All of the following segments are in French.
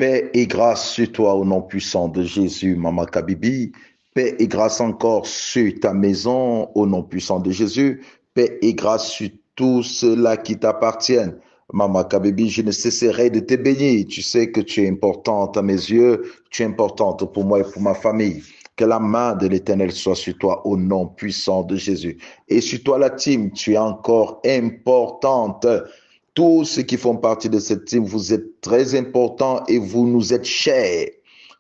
Paix et grâce sur toi au nom puissant de Jésus, Maman Kabibi. Paix et grâce encore sur ta maison au nom puissant de Jésus. Paix et grâce sur tout cela qui t'appartiennent. Maman Kabibi, je ne cesserai de te bénir. Tu sais que tu es importante à mes yeux. Tu es importante pour moi et pour ma famille. Que la main de l'Éternel soit sur toi au nom puissant de Jésus. Et sur toi, la team, tu es encore importante. Tous ceux qui font partie de cette team, vous êtes très importants et vous nous êtes chers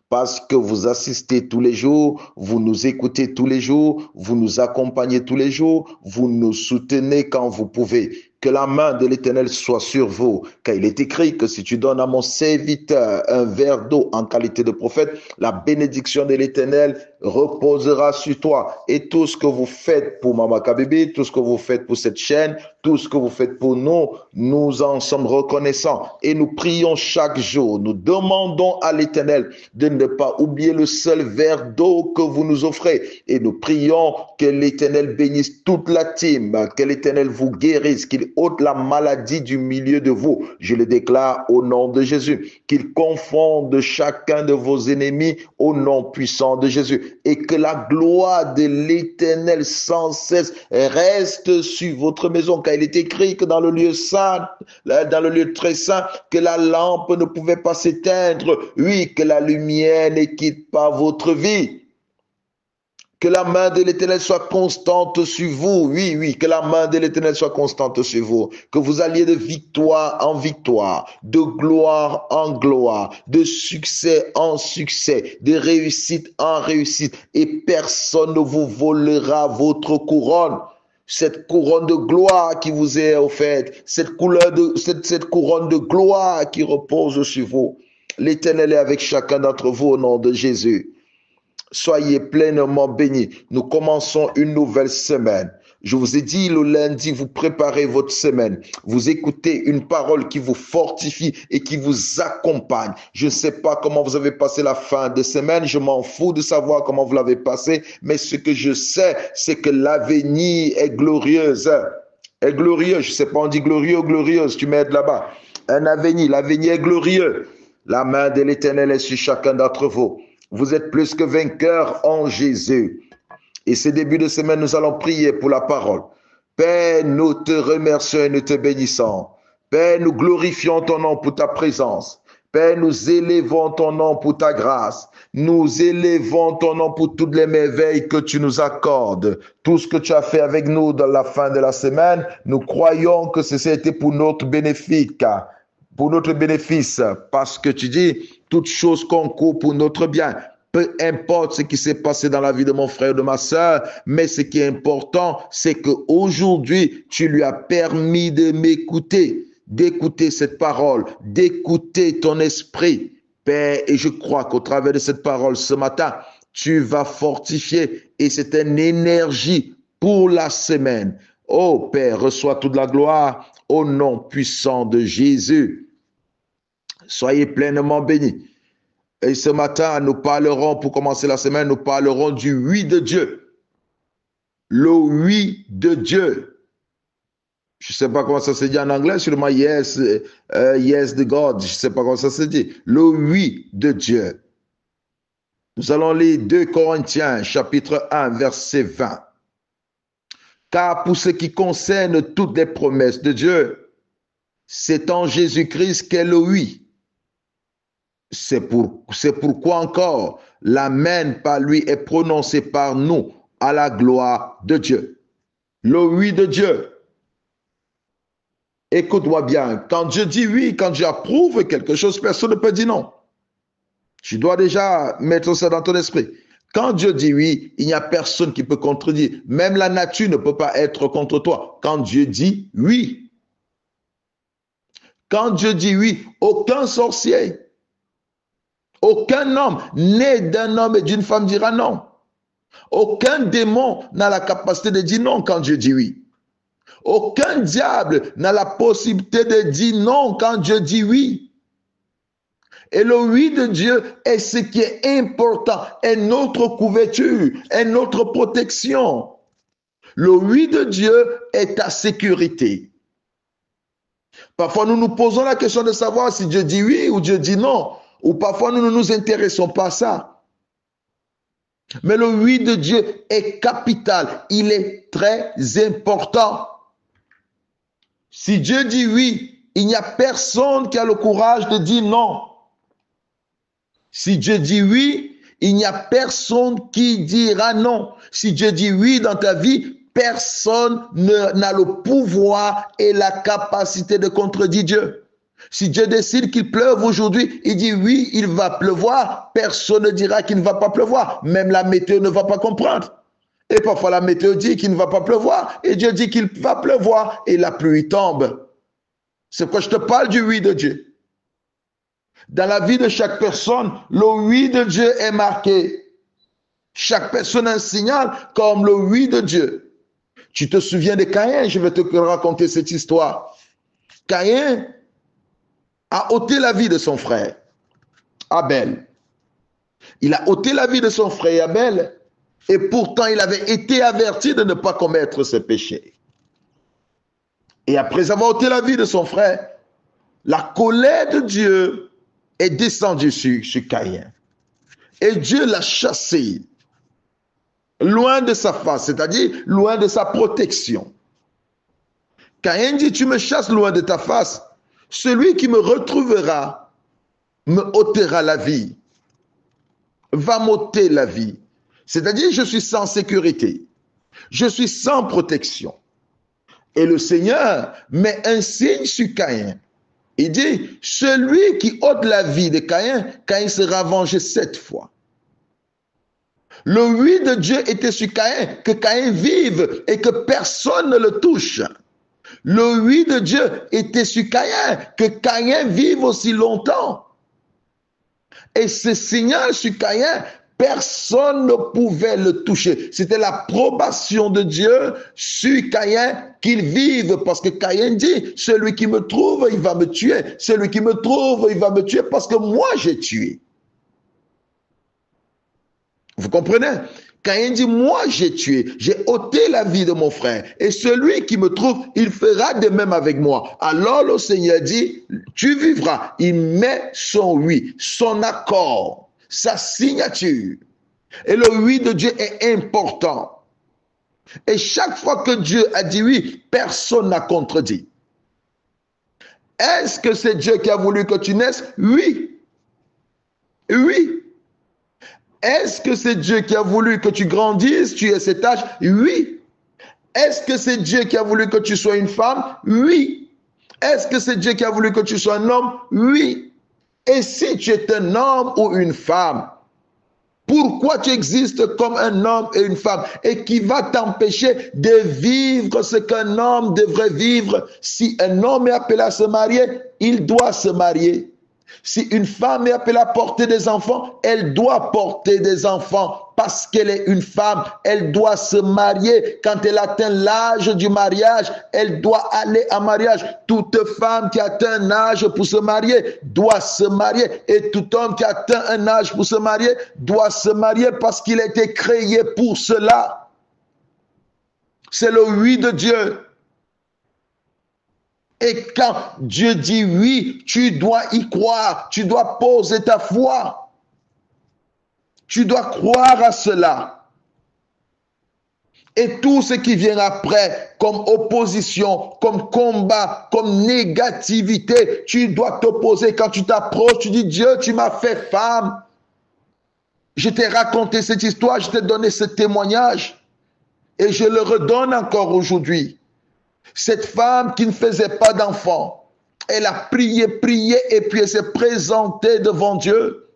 parce que vous assistez tous les jours, vous nous écoutez tous les jours, vous nous accompagnez tous les jours, vous nous soutenez quand vous pouvez. Que la main de l'Éternel soit sur vous, car il est écrit que si tu donnes à mon serviteur un verre d'eau en qualité de prophète, la bénédiction de l'Éternel reposera sur toi. Et tout ce que vous faites pour Mama Kabibi, tout ce que vous faites pour cette chaîne, tout ce que vous faites pour nous, nous en sommes reconnaissants. Et nous prions chaque jour, nous demandons à l'Éternel de ne pas oublier le seul verre d'eau que vous nous offrez. Et nous prions que l'Éternel bénisse toute la team, que l'Éternel vous guérisse, qu'il ôte la maladie du milieu de vous. Je le déclare au nom de Jésus, qu'il confonde chacun de vos ennemis au nom puissant de Jésus. Et que la gloire de l'Éternel sans cesse reste sur votre maison, car il est écrit que dans le lieu saint, dans le lieu très saint, que la lampe ne pouvait pas s'éteindre. Oui, que la lumière ne quitte pas votre vie. Que la main de l'Éternel soit constante sur vous. Oui, oui, que la main de l'Éternel soit constante sur vous. Que vous alliez de victoire en victoire, de gloire en gloire, de succès en succès, de réussite en réussite. Et personne ne vous volera votre couronne. Cette couronne de gloire qui vous est offerte, cette couronne de gloire qui repose sur vous. L'Éternel est avec chacun d'entre vous au nom de Jésus. Soyez pleinement bénis. Nous commençons une nouvelle semaine. Je vous ai dit le lundi, vous préparez votre semaine. Vous écoutez une parole qui vous fortifie et qui vous accompagne. Je ne sais pas comment vous avez passé la fin de semaine. Je m'en fous de savoir comment vous l'avez passé. Mais ce que je sais, c'est que l'avenir est glorieuse. Est glorieux. Je ne sais pas, on dit glorieux ou glorieuse. Tu m'aides là-bas. Un avenir. L'avenir est glorieux. La main de l'Éternel est sur chacun d'entre vous. Vous êtes plus que vainqueurs en Jésus. Et ce début de semaine, nous allons prier pour la parole. Père, nous te remercions et nous te bénissons. Père, nous glorifions ton nom pour ta présence. Père, nous élevons ton nom pour ta grâce. Nous élevons ton nom pour toutes les merveilles que tu nous accordes. Tout ce que tu as fait avec nous dans la fin de la semaine, nous croyons que ceci a été pour notre bénéfice. Pour notre bénéfice, parce que tu dis, toute chose concourt pour notre bien. Peu importe ce qui s'est passé dans la vie de mon frère ou de ma sœur, mais ce qui est important, c'est qu'aujourd'hui, tu lui as permis de m'écouter, d'écouter cette parole, d'écouter ton esprit. Père, et je crois qu'au travers de cette parole ce matin, tu vas fortifier et c'est une énergie pour la semaine. Oh Père, reçois toute la gloire au nom puissant de Jésus. Soyez pleinement bénis. Et ce matin, nous parlerons, pour commencer la semaine, nous parlerons du oui de Dieu. Le oui de Dieu. Je ne sais pas comment ça se dit en anglais, sûrement yes, yes de God. Je ne sais pas comment ça se dit. Le oui de Dieu. Nous allons lire 2 Corinthiens, chapitre 1, verset 20. Car pour ce qui concerne toutes les promesses de Dieu, c'est en Jésus-Christ qu'est le oui. C'est pourquoi encore l'amen par lui est prononcé par nous à la gloire de Dieu. Le oui de Dieu. Écoute-moi bien, quand Dieu dit oui, quand Dieu approuve quelque chose, personne ne peut dire non. Tu dois déjà mettre ça dans ton esprit. Quand Dieu dit oui, il n'y a personne qui peut contredire. Même la nature ne peut pas être contre toi. Quand Dieu dit oui. Quand Dieu dit oui, aucun sorcier, aucun homme né d'un homme et d'une femme dira non. Aucun démon n'a la capacité de dire non quand Dieu dit oui. Aucun diable n'a la possibilité de dire non quand Dieu dit oui. Et le oui de Dieu est ce qui est important, est notre couverture, est notre protection. Le oui de Dieu est ta sécurité. Parfois, nous nous posons la question de savoir si Dieu dit oui ou Dieu dit non. Ou parfois nous ne nous intéressons pas à ça. Mais le oui de Dieu est capital. Il est très important. Si Dieu dit oui, il n'y a personne qui a le courage de dire non. Si Dieu dit oui, il n'y a personne qui dira non. Si Dieu dit oui dans ta vie, personne n'a le pouvoir et la capacité de contredire Dieu. Si Dieu décide qu'il pleuve aujourd'hui, il dit oui, il va pleuvoir. Personne ne dira qu'il ne va pas pleuvoir. Même la météo ne va pas comprendre. Et parfois la météo dit qu'il ne va pas pleuvoir. Et Dieu dit qu'il va pleuvoir. Et la pluie tombe. C'est pourquoi je te parle du oui de Dieu. Dans la vie de chaque personne, le oui de Dieu est marqué. Chaque personne a un signal comme le oui de Dieu. Tu te souviens de Caïn? Je vais te raconter cette histoire. Caïn a ôté la vie de son frère, Abel. Il a ôté la vie de son frère Abel et pourtant il avait été averti de ne pas commettre ce péché. Et après avoir ôté la vie de son frère, la colère de Dieu est descendue sur Caïn. Et Dieu l'a chassé loin de sa face, c'est-à-dire loin de sa protection. Caïn dit, tu me chasses loin de ta face, celui qui me retrouvera me ôtera la vie, va m'ôter la vie. C'est-à-dire, je suis sans sécurité, je suis sans protection. Et le Seigneur met un signe sur Caïn. Il dit, celui qui ôte la vie de Caïn, Caïn sera vengé 7 fois. Le oui de Dieu était sur Caïn, que Caïn vive et que personne ne le touche. Le oui de Dieu était sur Caïn, que Caïn vive aussi longtemps. Et ce signal sur Caïn, personne ne pouvait le toucher. C'était l'approbation de Dieu sur Caïn qu'il vive. Parce que Caïn dit, celui qui me trouve, il va me tuer. Celui qui me trouve, il va me tuer parce que moi j'ai tué. Vous comprenez? Caïn dit, moi j'ai tué, j'ai ôté la vie de mon frère. Et celui qui me trouve, il fera de même avec moi. Alors le Seigneur dit, tu vivras. Il met son oui, son accord, sa signature. Et le oui de Dieu est important. Et chaque fois que Dieu a dit oui, personne n'a contredit. Est-ce que c'est Dieu qui a voulu que tu naisses? Oui. Oui. Est-ce que c'est Dieu qui a voulu que tu grandisses, tu aies cet âge? Oui. Est-ce que c'est Dieu qui a voulu que tu sois une femme? Oui. Est-ce que c'est Dieu qui a voulu que tu sois un homme? Oui. Et si tu es un homme ou une femme, pourquoi tu existes comme un homme et une femme? Et qui va t'empêcher de vivre ce qu'un homme devrait vivre? Si un homme est appelé à se marier, il doit se marier. Si une femme est appelée à porter des enfants, elle doit porter des enfants parce qu'elle est une femme. Elle doit se marier. Quand elle atteint l'âge du mariage, elle doit aller en mariage. Toute femme qui atteint un âge pour se marier doit se marier. Et tout homme qui atteint un âge pour se marier doit se marier parce qu'il a été créé pour cela. C'est le oui de Dieu. Et quand Dieu dit oui, tu dois y croire, tu dois poser ta foi. Tu dois croire à cela. Et tout ce qui vient après, comme opposition, comme combat, comme négativité, tu dois t'opposer. Quand tu t'approches, tu dis, Dieu, tu m'as fait femme. Je t'ai raconté cette histoire, je t'ai donné ce témoignage. Et je le redonne encore aujourd'hui. Cette femme qui ne faisait pas d'enfant, elle a prié, et puis elle s'est présentée devant Dieu.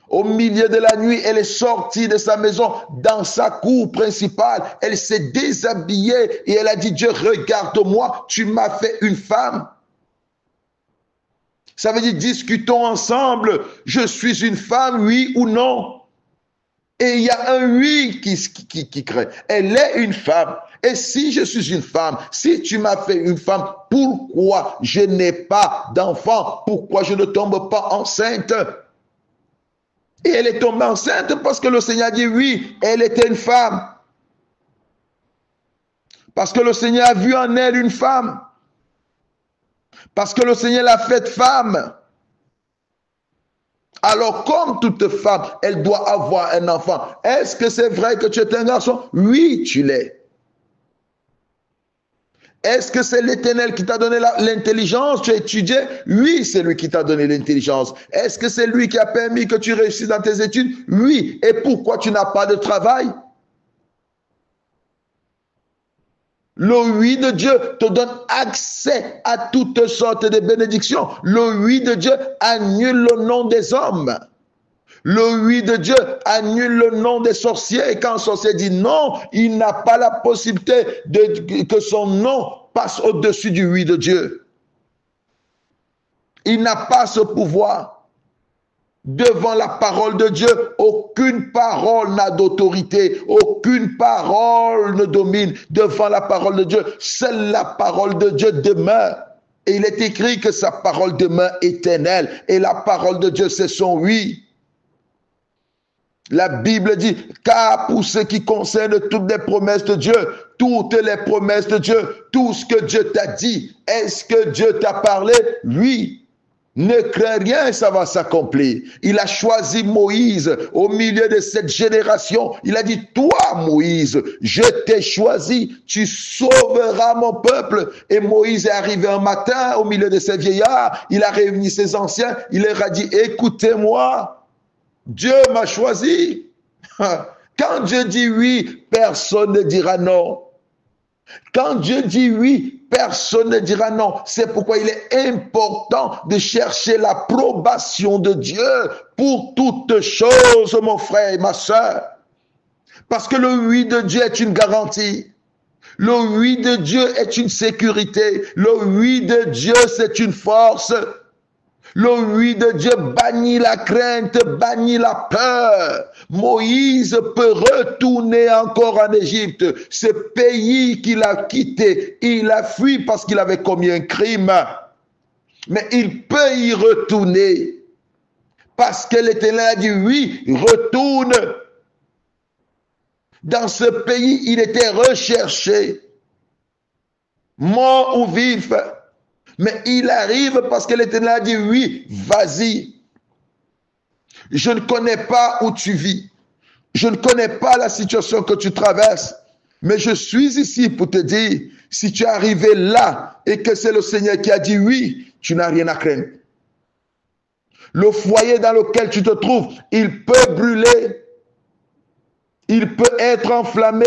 Au milieu de la nuit, elle est sortie de sa maison dans sa cour principale. Elle s'est déshabillée et elle a dit, Dieu, regarde-moi, tu m'as fait une femme. Ça veut dire, discutons ensemble, je suis une femme, oui ou non. Et il y a un oui qui crée. Elle est une femme. Et si je suis une femme, si tu m'as fait une femme, pourquoi je n'ai pas d'enfant? Pourquoi je ne tombe pas enceinte? Et elle est tombée enceinte parce que le Seigneur a dit oui, elle était une femme. Parce que le Seigneur a vu en elle une femme. Parce que le Seigneur l'a faite femme. Alors, comme toute femme, elle doit avoir un enfant. Est-ce que c'est vrai que tu es un garçon? Oui, tu l'es. Est-ce que c'est l'Éternel qui t'a donné l'intelligence? Tu as étudié? Oui, c'est lui qui t'a donné l'intelligence. Est-ce que c'est lui qui a permis que tu réussisses dans tes études? Oui. Et pourquoi tu n'as pas de travail? Le oui de Dieu te donne accès à toutes sortes de bénédictions. Le oui de Dieu annule le nom des hommes. Le oui de Dieu annule le nom des sorciers. Et quand un sorcier dit non, il n'a pas la possibilité que son nom passe au-dessus du oui de Dieu. Il n'a pas ce pouvoir. Devant la parole de Dieu, aucune parole n'a d'autorité, aucune parole ne domine. Devant la parole de Dieu, seule la parole de Dieu demeure. Et il est écrit que sa parole demeure éternelle. Et la parole de Dieu, c'est son oui. La Bible dit, car pour ce qui concerne toutes les promesses de Dieu, toutes les promesses de Dieu, tout ce que Dieu t'a dit, est-ce que Dieu t'a parlé? Oui. Ne crains rien, ça va s'accomplir. Il a choisi Moïse au milieu de cette génération. Il a dit, toi Moïse, je t'ai choisi, tu sauveras mon peuple. Et Moïse est arrivé un matin au milieu de ces vieillards, il a réuni ses anciens, il leur a dit, écoutez-moi, Dieu m'a choisi. Quand Dieu dit oui, personne ne dira non. Quand Dieu dit oui, personne ne dira non. C'est pourquoi il est important de chercher l'approbation de Dieu pour toutes choses, mon frère et ma soeur. Parce que le oui de Dieu est une garantie. Le oui de Dieu est une sécurité. Le oui de Dieu, c'est une force. Le oui de Dieu bannit la crainte, bannit la peur. Moïse peut retourner encore en Égypte, ce pays qu'il a quitté. Il a fui parce qu'il avait commis un crime. Mais il peut y retourner. Parce que l'Éternel a dit oui, retourne. Dans ce pays, il était recherché. Mort ou vif. Mais il arrive parce que l'Éternel a dit oui, vas-y. Je ne connais pas où tu vis. Je ne connais pas la situation que tu traverses. Mais je suis ici pour te dire, si tu es arrivé là et que c'est le Seigneur qui a dit oui, tu n'as rien à craindre. Le foyer dans lequel tu te trouves, il peut brûler. Il peut être enflammé.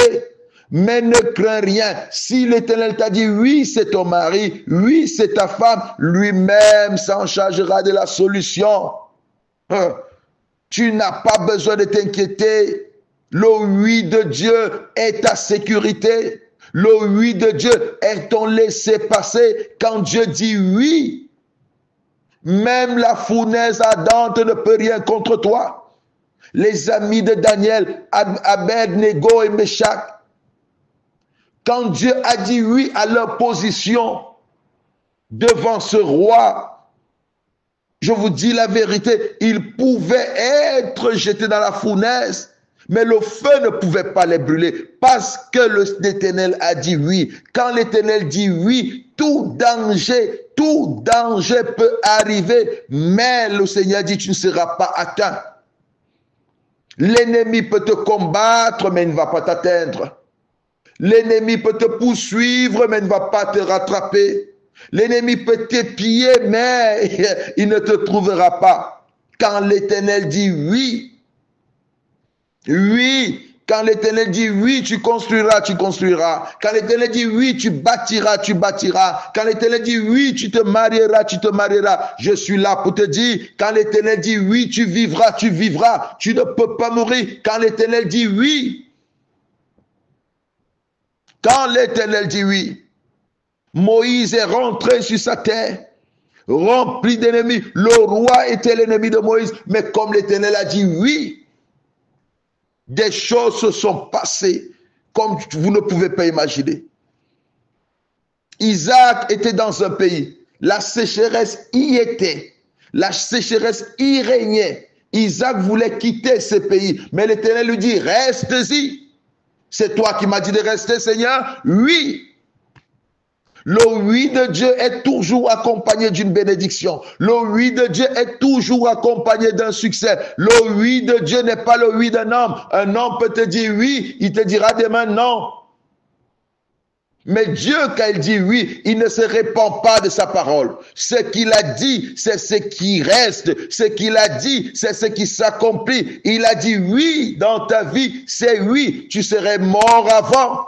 Mais ne crains rien. Si l'Éternel t'a dit oui, c'est ton mari, oui, c'est ta femme, lui-même s'en chargera de la solution. Tu n'as pas besoin de t'inquiéter. Le oui de Dieu est ta sécurité. Le oui de Dieu est ton laisser-passer. Quand Dieu dit oui, même la fournaise ardente ne peut rien contre toi. Les amis de Daniel, Abed-Nego et Meshach, quand Dieu a dit oui à leur position devant ce roi, je vous dis la vérité, ils pouvaient être jetés dans la fournaise, mais le feu ne pouvait pas les brûler parce que l'Éternel a dit oui. Quand l'Éternel dit oui, tout danger peut arriver, mais le Seigneur dit tu ne seras pas atteint. L'ennemi peut te combattre, mais il ne va pas t'atteindre. L'ennemi peut te poursuivre, mais ne va pas te rattraper. L'ennemi peut t'épier, mais il ne te trouvera pas. Quand l'Éternel dit oui, oui, quand l'Éternel dit oui, tu construiras, tu construiras. Quand l'Éternel dit oui, tu bâtiras, tu bâtiras. Quand l'Éternel dit oui, tu te marieras, tu te marieras. Je suis là pour te dire, quand l'Éternel dit oui, tu vivras, tu vivras. Tu ne peux pas mourir. Quand l'Éternel dit oui, quand l'Éternel dit oui, Moïse est rentré sur sa terre, rempli d'ennemis. Le roi était l'ennemi de Moïse, mais comme l'Éternel a dit oui, des choses se sont passées comme vous ne pouvez pas imaginer. Isaac était dans un pays, la sécheresse y était, la sécheresse y régnait. Isaac voulait quitter ce pays, mais l'Éternel lui dit, reste-y. C'est toi qui m'as dit de rester, Seigneur? Oui. Le oui de Dieu est toujours accompagné d'une bénédiction. Le oui de Dieu est toujours accompagné d'un succès. Le oui de Dieu n'est pas le oui d'un homme. Un homme peut te dire oui, il te dira demain non. Mais Dieu, quand il dit oui, il ne se répand pas de sa parole. Ce qu'il a dit, c'est ce qui reste. Ce qu'il a dit, c'est ce qui s'accomplit. Il a dit oui dans ta vie, c'est oui. Tu serais mort avant.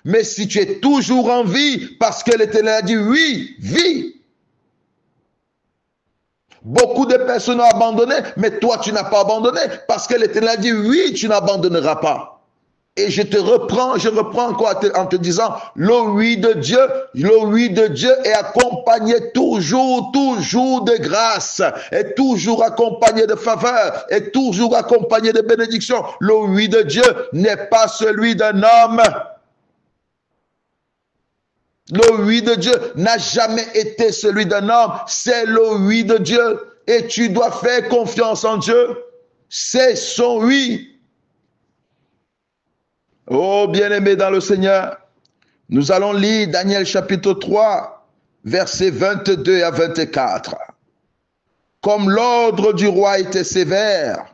Mais si tu es toujours en vie, parce que l'Éternel a dit oui, vis. Beaucoup de personnes ont abandonné, mais toi tu n'as pas abandonné, parce que l'Éternel a dit oui, tu n'abandonneras pas. Et je reprends encore en te disant, le oui de Dieu est accompagné toujours de grâce, est toujours accompagné de faveur, est toujours accompagné de bénédiction. Le oui de Dieu n'est pas celui d'un homme. Le oui de Dieu n'a jamais été celui d'un homme, c'est le oui de Dieu. Et tu dois faire confiance en Dieu. C'est son oui. Oh, bien-aimé dans le Seigneur, nous allons lire Daniel chapitre 3, versets 22 à 24. Comme l'ordre du roi était sévère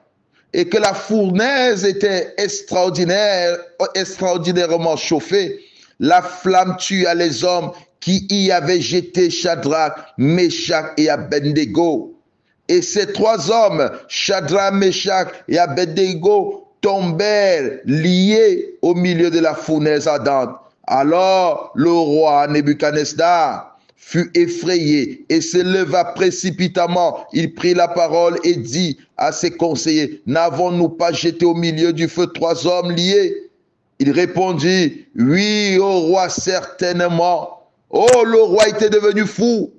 et que la fournaise était extraordinairement chauffée, la flamme tua les hommes qui y avaient jeté Shadrach, Meshach et Abednego. Et ces trois hommes, Shadrach, Meshach et Abednego, tombèrent liés au milieu de la fournaise ardente. Alors le roi Nebuchadnezzar fut effrayé et se leva précipitamment. Il prit la parole et dit à ses conseillers, n'avons-nous pas jeté au milieu du feu trois hommes liés? Il répondit, oui, ô roi, certainement. Oh, le roi était devenu fou.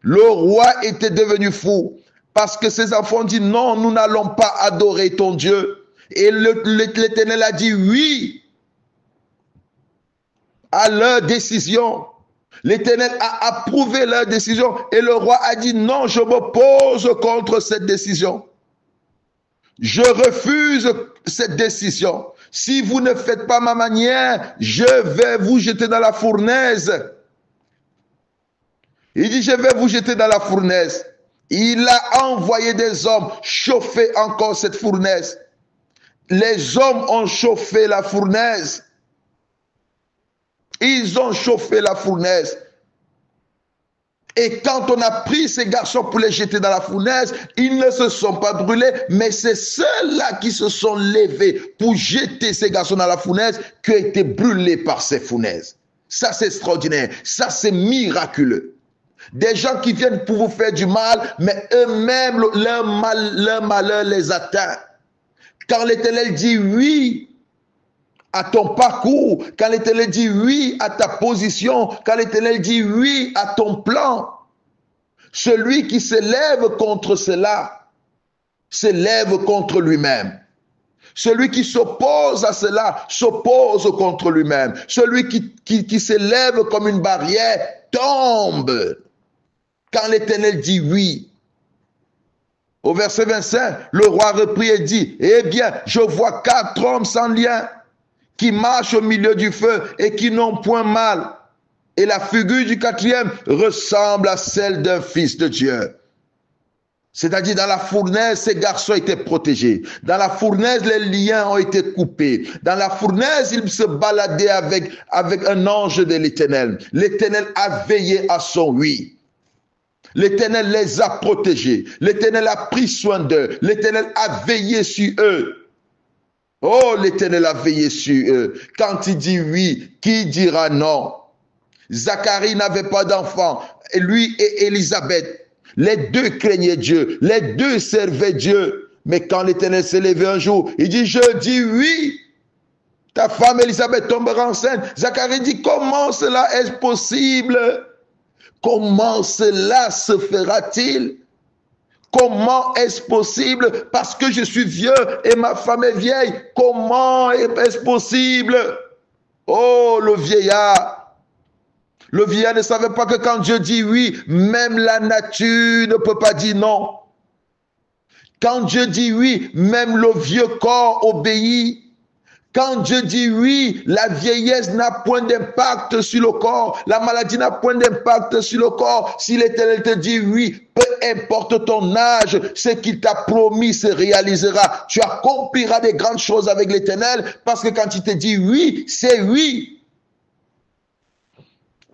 Le roi était devenu fou. Parce que ses enfants disent, non, nous n'allons pas adorer ton Dieu. Et l'Éternel a dit oui à leur décision. L'Éternel a approuvé leur décision. Et le roi a dit, non, je m'oppose contre cette décision. Je refuse cette décision. Si vous ne faites pas ma manière, je vais vous jeter dans la fournaise. Il dit, je vais vous jeter dans la fournaise. Il a envoyé des hommes chauffer encore cette fournaise. Les hommes ont chauffé la fournaise. Ils ont chauffé la fournaise. Et quand on a pris ces garçons pour les jeter dans la fournaise, ils ne se sont pas brûlés, mais c'est ceux-là qui se sont levés pour jeter ces garçons dans la fournaise qui ont été brûlés par ces fournaises. Ça, c'est extraordinaire. Ça, c'est miraculeux. Des gens qui viennent pour vous faire du mal, mais eux-mêmes, leur malheur les atteint. Quand l'Éternel dit oui à ton parcours, quand l'Éternel dit oui à ta position, quand l'Éternel dit oui à ton plan, celui qui s'élève contre cela, s'élève contre lui-même. Celui qui s'oppose à cela, s'oppose contre lui-même. Celui qui s'élève comme une barrière, tombe. Quand l'Éternel dit oui. Au verset 25, le roi reprit et dit, eh bien, je vois 4 hommes sans lien qui marchent au milieu du feu et qui n'ont point mal. Et la figure du 4e ressemble à celle d'un fils de Dieu. C'est-à-dire, dans la fournaise, ces garçons étaient protégés. Dans la fournaise, les liens ont été coupés. Dans la fournaise, ils se baladaient avec un ange de l'Éternel. L'Éternel a veillé à son oui. L'Éternel les a protégés. L'Éternel a pris soin d'eux. L'Éternel a veillé sur eux. Oh, l'Éternel a veillé sur eux. Quand il dit oui, qui dira non? Zacharie n'avait pas d'enfant. Lui et Élisabeth, les deux craignaient Dieu. Les deux servaient Dieu. Mais quand l'Éternel s'est levé un jour, il dit, je dis oui. Ta femme Élisabeth tombera enceinte. Zacharie dit, comment cela est possible? Comment cela se fera-t-il? Comment est-ce possible? Parce que je suis vieux et ma femme est vieille. Comment est-ce possible? Oh, le vieillard. Le vieillard ne savait pas que quand Dieu dit oui, même la nature ne peut pas dire non. Quand Dieu dit oui, même le vieux corps obéit. Quand Dieu dit oui, la vieillesse n'a point d'impact sur le corps, la maladie n'a point d'impact sur le corps. Si l'Éternel te dit oui, peu importe ton âge, ce qu'il t'a promis se réalisera. Tu accompliras des grandes choses avec l'Éternel parce que quand il te dit oui, c'est oui.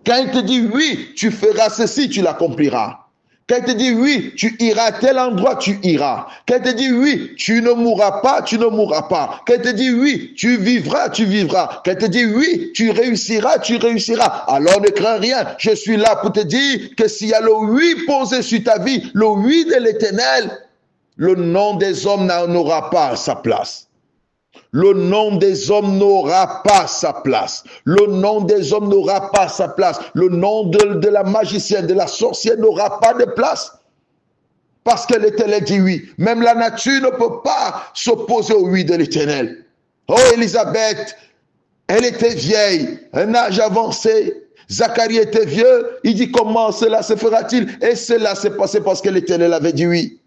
Quand il te dit oui, tu feras ceci, tu l'accompliras. Quand il te dit oui, tu iras à tel endroit, tu iras. Quand il te dit oui, tu ne mourras pas, tu ne mourras pas. Quand il te dit oui, tu vivras, tu vivras. Quand il te dit oui, tu réussiras, tu réussiras. Alors ne crains rien. Je suis là pour te dire que s'il y a le oui posé sur ta vie, le oui de l'Éternel, le nom des hommes n'aura pas sa place. Le nom des hommes n'aura pas sa place. Le nom des hommes n'aura pas sa place. Le nom de la magicienne, de la sorcière n'aura pas de place. Parce que l'Éternel dit oui. Même la nature ne peut pas s'opposer au oui de l'Éternel. Oh, Élisabeth, elle était vieille, un âge avancé. Zacharie était vieux. Il dit comment cela se fera-t-il? Et cela s'est passé parce que l'Éternel avait dit oui.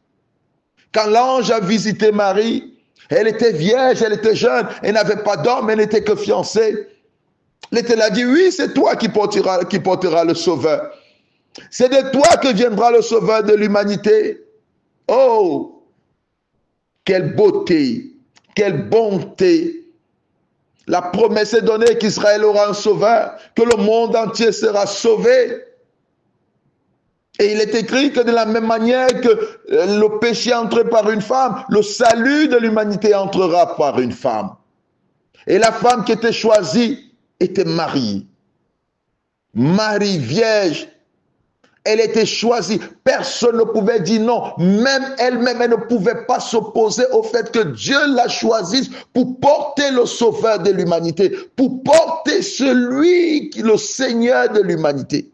Quand l'ange a visité Marie, elle était vierge, elle était jeune, elle n'avait pas d'homme, elle n'était que fiancée. L'Éternel a dit, oui, c'est toi qui portera le sauveur. C'est de toi que viendra le sauveur de l'humanité. Oh, quelle beauté, quelle bonté. La promesse est donnée qu'Israël aura un sauveur, que le monde entier sera sauvé. Et il est écrit que de la même manière que le péché entre par une femme, le salut de l'humanité entrera par une femme. Et la femme qui était choisie était Marie. Marie vierge, elle était choisie. Personne ne pouvait dire non. Même elle-même, elle ne pouvait pas s'opposer au fait que Dieu la choisisse pour porter le sauveur de l'humanité, pour porter celui qui est le Seigneur de l'humanité,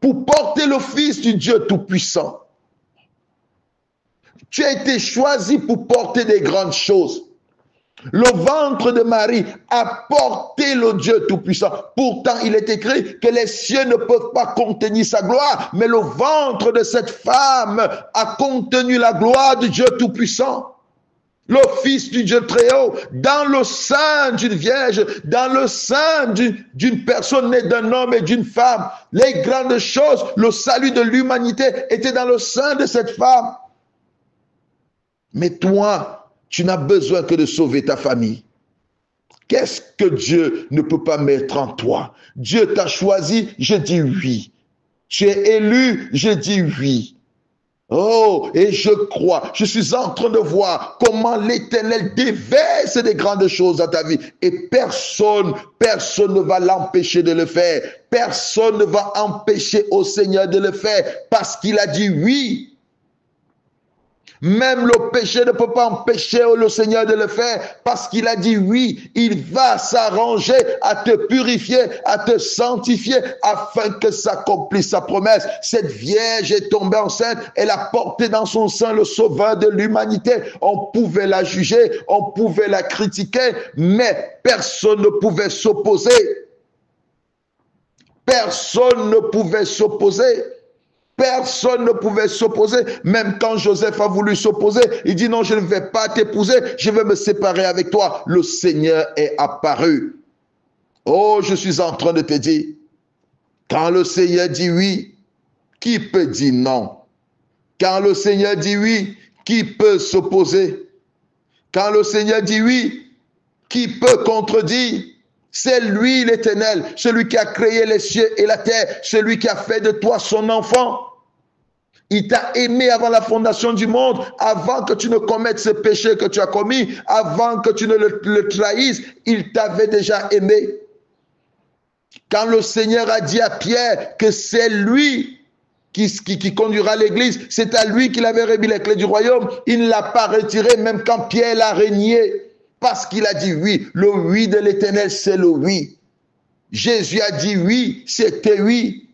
pour porter le Fils du Dieu Tout-Puissant. Tu as été choisi pour porter des grandes choses. Le ventre de Marie a porté le Dieu Tout-Puissant. Pourtant, il est écrit que les cieux ne peuvent pas contenir sa gloire, mais le ventre de cette femme a contenu la gloire du Dieu Tout-Puissant. Le Fils du Dieu Très-Haut, dans le sein d'une vierge, dans le sein d'une personne née d'un homme et d'une femme. Les grandes choses, le salut de l'humanité était dans le sein de cette femme. Mais toi, tu n'as besoin que de sauver ta famille. Qu'est-ce que Dieu ne peut pas mettre en toi? Dieu t'a choisi, je dis oui. Tu es élu, je dis oui. Oh, et je crois, je suis en train de voir comment l'Éternel déverse des grandes choses dans ta vie. Et personne ne va l'empêcher de le faire. Personne ne va empêcher au Seigneur de le faire parce qu'il a dit oui. Même le péché ne peut pas empêcher le Seigneur de le faire parce qu'il a dit oui. Il va s'arranger à te purifier, à te sanctifier afin que s'accomplisse sa promesse. Cette vierge est tombée enceinte. Elle a porté dans son sein le sauveur de l'humanité. On pouvait la juger, on pouvait la critiquer, mais personne ne pouvait s'opposer. Personne ne pouvait s'opposer. Personne ne pouvait s'opposer. Même quand Joseph a voulu s'opposer, il dit non, je ne vais pas t'épouser, je vais me séparer avec toi. Le Seigneur est apparu. Oh, je suis en train de te dire, quand le Seigneur dit oui, qui peut dire non? Quand le Seigneur dit oui, qui peut s'opposer? Quand le Seigneur dit oui, qui peut contredire? C'est lui l'Éternel, celui qui a créé les cieux et la terre, celui qui a fait de toi son enfant. Il t'a aimé avant la fondation du monde, avant que tu ne commettes ce péché que tu as commis, avant que tu ne le trahisses, il t'avait déjà aimé. Quand le Seigneur a dit à Pierre que c'est lui qui conduira l'église, c'est à lui qu'il avait remis les clés du royaume, il ne l'a pas retiré même quand Pierre l'a régné. Parce qu'il a dit oui. Le oui de l'Éternel, c'est le oui. Jésus a dit oui, c'était oui.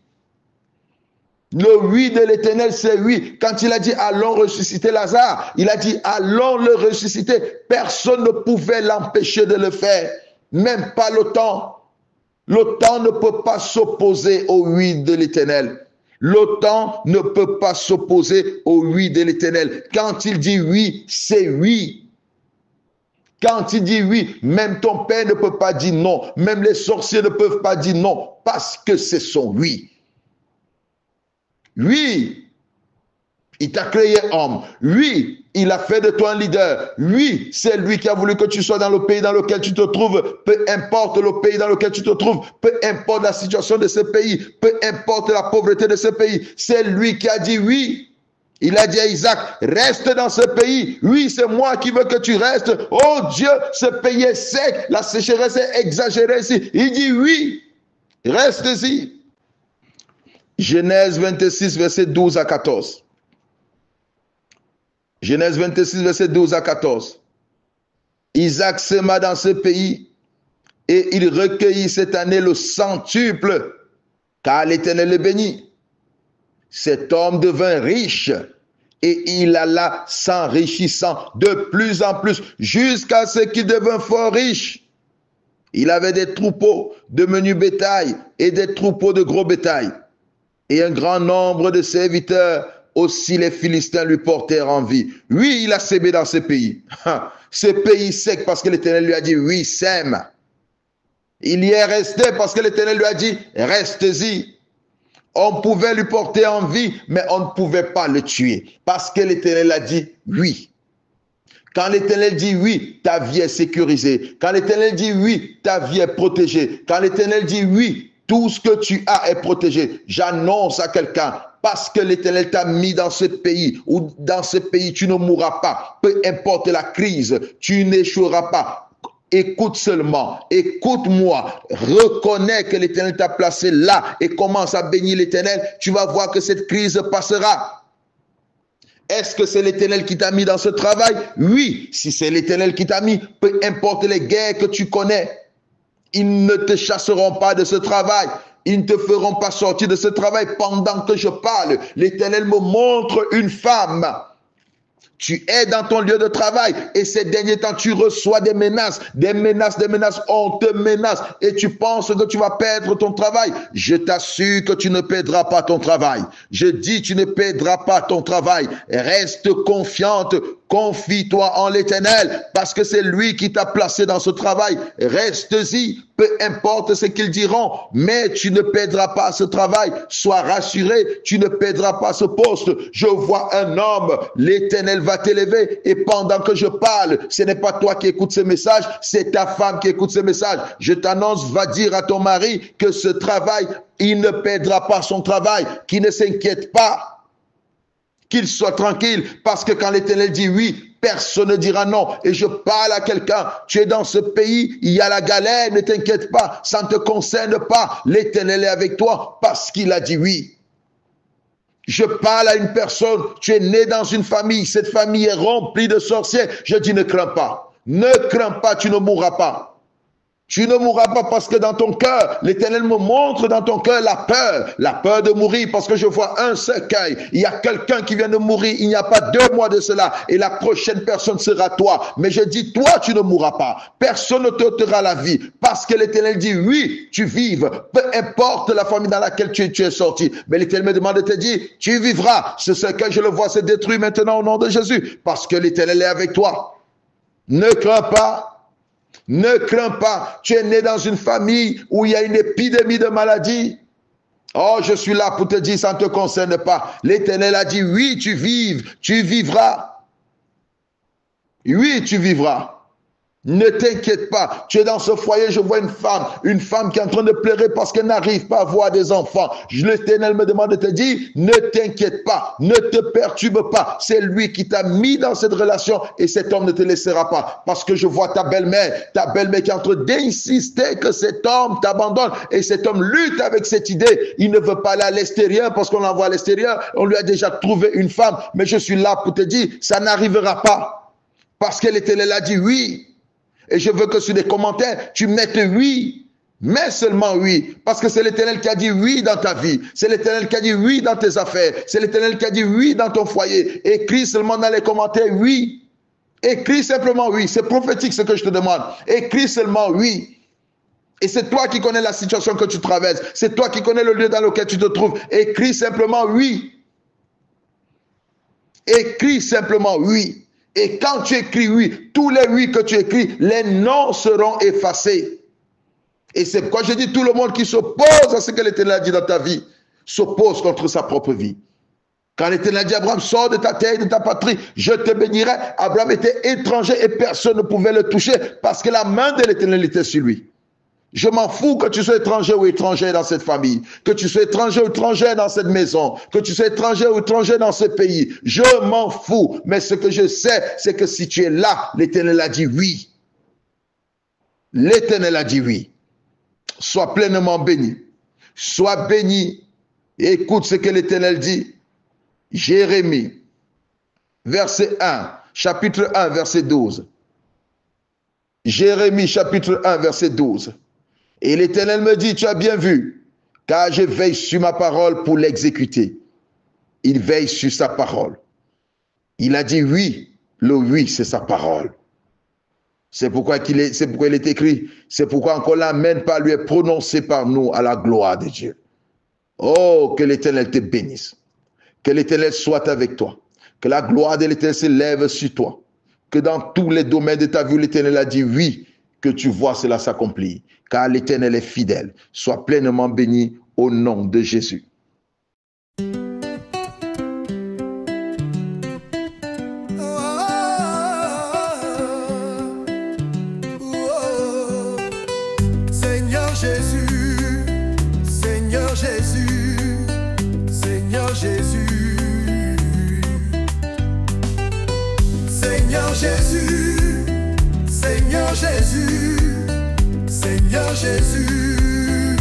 Le oui de l'Éternel, c'est oui. Quand il a dit allons ressusciter Lazare, il a dit allons le ressusciter. Personne ne pouvait l'empêcher de le faire. Même pas le temps. Le temps ne peut pas s'opposer au oui de l'Éternel. Le temps ne peut pas s'opposer au oui de l'Éternel. Quand il dit oui, c'est oui. Quand il dit oui, même ton père ne peut pas dire non. Même les sorciers ne peuvent pas dire non parce que c'est son oui. Oui, il t'a créé homme. Oui, il a fait de toi un leader. Oui, c'est lui qui a voulu que tu sois dans le pays dans lequel tu te trouves. Peu importe le pays dans lequel tu te trouves. Peu importe la situation de ce pays. Peu importe la pauvreté de ce pays. C'est lui qui a dit oui. Il a dit à Isaac, reste dans ce pays. Oui, c'est moi qui veux que tu restes. Oh Dieu, ce pays est sec. La sécheresse est exagérée ici. Il dit oui, reste ici. Genèse 26, verset 12 à 14. Genèse 26, verset 12 à 14. Isaac sema dans ce pays et il recueillit cette année le centuple, car l'Éternel le bénit. Cet homme devint riche et il alla s'enrichissant de plus en plus jusqu'à ce qu'il devint fort riche. Il avait des troupeaux de menu bétail et des troupeaux de gros bétail. Et un grand nombre de serviteurs, aussi les Philistins lui portèrent envie. Oui, il a sémé dans ce pays. Ce pays sec parce que l'Éternel lui a dit, oui, sème. Il y est resté parce que l'Éternel lui a dit, reste-y. On pouvait lui porter envie, mais on ne pouvait pas le tuer parce que l'Éternel a dit, oui. Quand l'Éternel dit oui, ta vie est sécurisée. Quand l'Éternel dit oui, ta vie est protégée. Quand l'Éternel dit oui, tout ce que tu as est protégé. J'annonce à quelqu'un, parce que l'Éternel t'a mis dans ce pays, ou dans ce pays, tu ne mourras pas. Peu importe la crise, tu n'échoueras pas. Écoute seulement, écoute-moi, reconnais que l'Éternel t'a placé là et commence à bénir l'Éternel. Tu vas voir que cette crise passera. Est-ce que c'est l'Éternel qui t'a mis dans ce travail? Oui, si c'est l'Éternel qui t'a mis, peu importe les guerres que tu connais, ils ne te chasseront pas de ce travail. Ils ne te feront pas sortir de ce travail pendant que je parle. L'Éternel me montre une femme. Tu es dans ton lieu de travail et ces derniers temps, tu reçois des menaces, on te menace et tu penses que tu vas perdre ton travail. Je t'assure que tu ne perdras pas ton travail. Je dis, tu ne perdras pas ton travail. Reste confiante, confie-toi en l'Éternel parce que c'est lui qui t'a placé dans ce travail. Reste-y, peu importe ce qu'ils diront, mais tu ne perdras pas ce travail. Sois rassuré, tu ne perdras pas ce poste. Je vois un homme, l'Éternel va t'élever et pendant que je parle, ce n'est pas toi qui écoutes ce message, c'est ta femme qui écoute ce message. Je t'annonce, va dire à ton mari que ce travail, il ne perdra pas son travail, qu'il ne s'inquiète pas, qu'il soit tranquille, parce que quand l'Éternel dit oui, personne ne dira non. Et je parle à quelqu'un, tu es dans ce pays, il y a la galère, ne t'inquiète pas, ça ne te concerne pas. L'Éternel est avec toi parce qu'il a dit oui. Je parle à une personne, tu es né dans une famille, cette famille est remplie de sorciers. Je dis ne crains pas, tu ne mourras pas. Tu ne mourras pas parce que dans ton cœur, l'Éternel me montre dans ton cœur la peur de mourir parce que je vois un cercueil. Il y a quelqu'un qui vient de mourir, il n'y a pas 2 mois de cela et la prochaine personne sera toi. Mais je dis, toi, tu ne mourras pas. Personne ne t'ôtera la vie parce que l'Éternel dit, oui, tu vives. Peu importe la famille dans laquelle tu es sorti. Mais l'Éternel me demande de te dire, tu vivras. Ce cercueil, je le vois, se détruit maintenant au nom de Jésus parce que l'Éternel est avec toi. Ne crains pas. Ne crains pas, tu es né dans une famille où il y a une épidémie de maladie. Oh, je suis là pour te dire, ça ne te concerne pas. L'Éternel a dit, oui, tu vivras. Oui, tu vivras. Ne t'inquiète pas, tu es dans ce foyer, je vois une femme qui est en train de pleurer parce qu'elle n'arrive pas à avoir des enfants. L'Éternel me demande de te dire, ne t'inquiète pas, ne te perturbe pas. C'est lui qui t'a mis dans cette relation et cet homme ne te laissera pas. Parce que je vois ta belle-mère qui est en train d'insister que cet homme t'abandonne et cet homme lutte avec cette idée. Il ne veut pas aller à l'extérieur parce qu'on l'envoie à l'extérieur. On lui a déjà trouvé une femme. Mais je suis là pour te dire, ça n'arrivera pas. Parce que l'Éternel a dit oui. Et je veux que sur les commentaires, tu mettes oui, mais seulement oui. Parce que c'est l'Éternel qui a dit oui dans ta vie. C'est l'Éternel qui a dit oui dans tes affaires. C'est l'Éternel qui a dit oui dans ton foyer. Écris seulement dans les commentaires oui. Écris simplement oui. C'est prophétique ce que je te demande. Écris seulement oui. Et c'est toi qui connais la situation que tu traverses. C'est toi qui connais le lieu dans lequel tu te trouves. Écris simplement oui. Écris simplement oui. Et quand tu écris oui, tous les oui que tu écris, les non seront effacés. Et c'est pourquoi je dis tout le monde qui s'oppose à ce que l'Éternel a dit dans ta vie, s'oppose contre sa propre vie. Quand l'Éternel dit à Abraham, sors de ta terre, de ta patrie, je te bénirai. Abraham était étranger et personne ne pouvait le toucher parce que la main de l'Éternel était sur lui. Je m'en fous que tu sois étranger ou étranger dans cette famille, que tu sois étranger ou étranger dans cette maison, que tu sois étranger ou étranger dans ce pays. Je m'en fous. Mais ce que je sais, c'est que si tu es là, l'Éternel a dit oui. L'Éternel a dit oui. Sois pleinement béni. Sois béni. Et écoute ce que l'Éternel dit. Jérémie, verset 1, chapitre 1, verset 12. Jérémie, chapitre 1, verset 12. Et l'Éternel me dit, tu as bien vu, car je veille sur ma parole pour l'exécuter. Il veille sur sa parole. Il a dit oui, le oui, c'est sa parole. C'est pourquoi il est écrit, c'est pourquoi encore l'Amen par lui est prononcé par nous à la gloire de Dieu. Oh, que l'Éternel te bénisse. Que l'Éternel soit avec toi. Que la gloire de l'Éternel s'élève sur toi. Que dans tous les domaines de ta vie, l'Éternel a dit oui, que tu vois cela s'accomplir. Car l'Éternel est fidèle. Sois pleinement béni au nom de Jésus. Seigneur Jésus, Seigneur Jésus, Seigneur Jésus. Seigneur Jésus, Seigneur Jésus, Seigneur Jésus.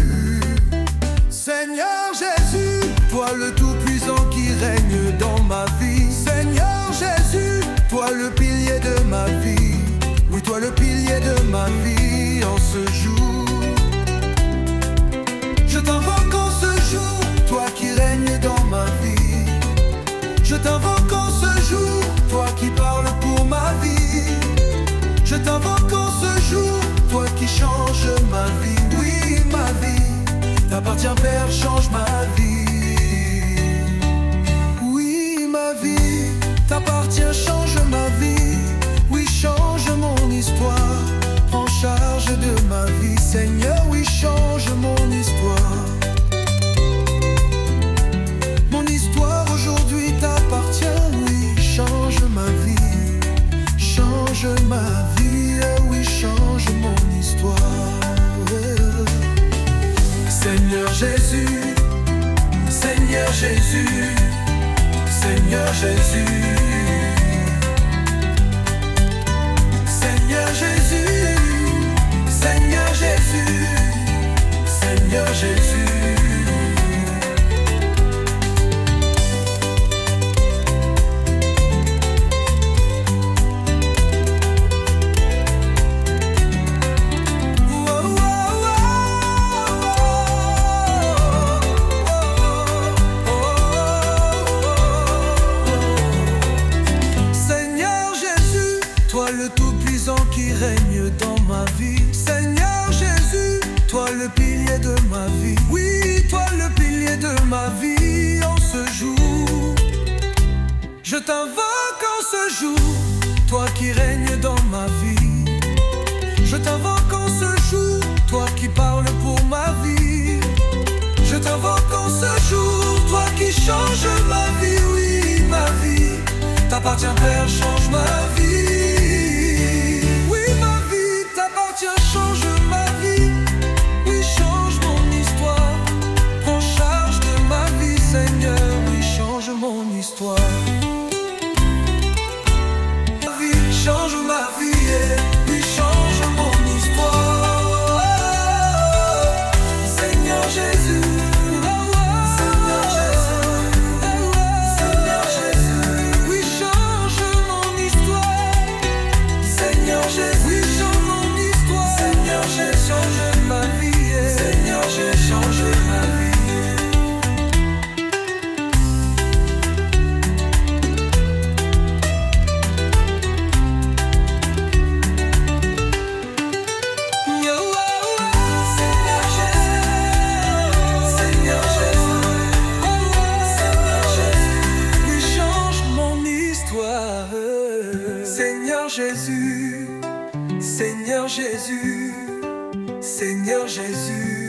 Seigneur Jésus, toi le Tout-Puissant qui règne dans ma vie. Seigneur Jésus, toi le pilier de ma vie. Oui, toi le pilier de ma vie en ce jour. Je t'invoque en ce jour, toi qui règnes dans ma vie. Je t'invoque en ce jour, toi qui parles pour ma vie. Je t'invoque en ce jour, toi qui changes ma vie. Oui, ma vie t'appartient, Père, change ma vie. Oui, ma vie t'appartient, change ma vie. Oui, change mon histoire, prends charge de ma vie. Seigneur, oui, change mon histoire. Mon histoire aujourd'hui t'appartient, oui, change ma vie. Change ma vie, oui, change mon histoire. Seigneur Jésus, Seigneur Jésus, Seigneur Jésus. Seigneur Jésus, Seigneur Jésus, Seigneur Jésus. Qui règne dans ma vie. Seigneur Jésus, toi le pilier de ma vie. Oui, toi le pilier de ma vie en ce jour. Je t'invoque en ce jour, toi qui règnes dans ma vie. Je t'invoque en ce jour, toi qui parles pour ma vie. Je t'invoque en ce jour, toi qui changes ma vie. Oui, ma vie t'appartient, Père, change ma vie. Change ma vie, oui, change mon histoire. Prends charge de ma vie, Seigneur, oui, change mon histoire. Ma vie, change ma vie, oui, change mon histoire. Seigneur Jésus, Seigneur Jésus, Seigneur Jésus, oui, change mon histoire. Jésus, Seigneur Jésus, Seigneur Jésus.